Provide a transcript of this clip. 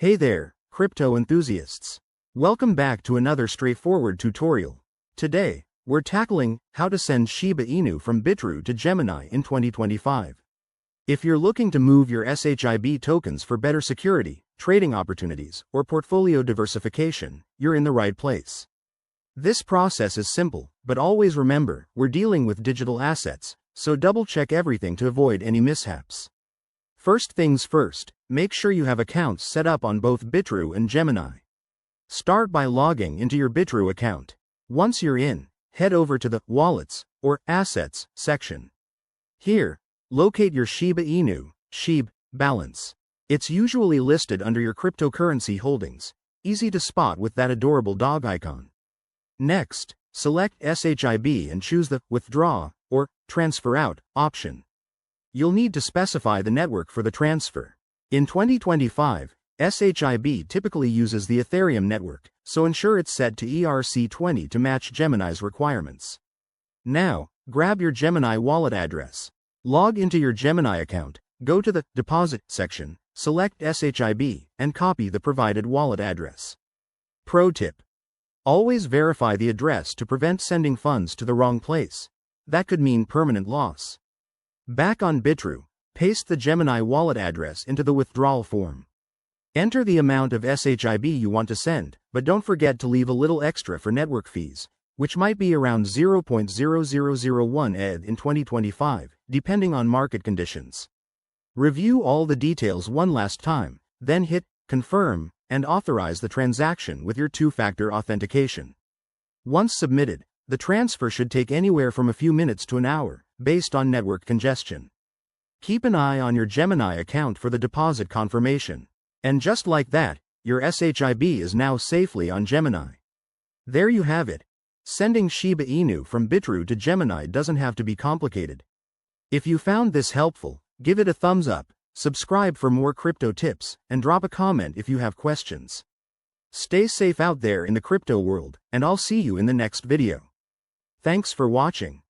Hey there, crypto enthusiasts. Welcome back to another straightforward tutorial. Today, we're tackling how to send Shiba Inu from Bitrue to Gemini in 2025. If you're looking to move your SHIB tokens for better security, trading opportunities, or portfolio diversification, you're in the right place. This process is simple, but always remember, we're dealing with digital assets, so double-check everything to avoid any mishaps. First things first, make sure you have accounts set up on both Bitrue and Gemini. Start by logging into your Bitrue account. Once you're in, head over to the Wallets or Assets section. Here, locate your Shiba Inu (SHIB) balance. It's usually listed under your cryptocurrency holdings, easy to spot with that adorable dog icon. Next, select SHIB and choose the Withdraw or Transfer Out option. You'll need to specify the network for the transfer. In 2025, SHIB typically uses the Ethereum network, so ensure it's set to ERC20 to match Gemini's requirements. Now, grab your Gemini wallet address. Log into your Gemini account, go to the Deposit section, select SHIB, and copy the provided wallet address. Pro tip: always verify the address to prevent sending funds to the wrong place. That could mean permanent loss. Back on Bitrue, paste the Gemini wallet address into the withdrawal form. Enter the amount of SHIB you want to send, but don't forget to leave a little extra for network fees, which might be around 0.0001 ETH in 2025, depending on market conditions. Review all the details one last time, then hit Confirm and authorize the transaction with your two-factor authentication. Once submitted, the transfer should take anywhere from a few minutes to an hour, based on network congestion. Keep an eye on your Gemini account for the deposit confirmation. And just like that, your SHIB is now safely on Gemini. There you have it. Sending Shiba Inu from Bitrue to Gemini doesn't have to be complicated. If you found this helpful, give it a thumbs up, subscribe for more crypto tips, and drop a comment if you have questions. Stay safe out there in the crypto world, and I'll see you in the next video. Thanks for watching.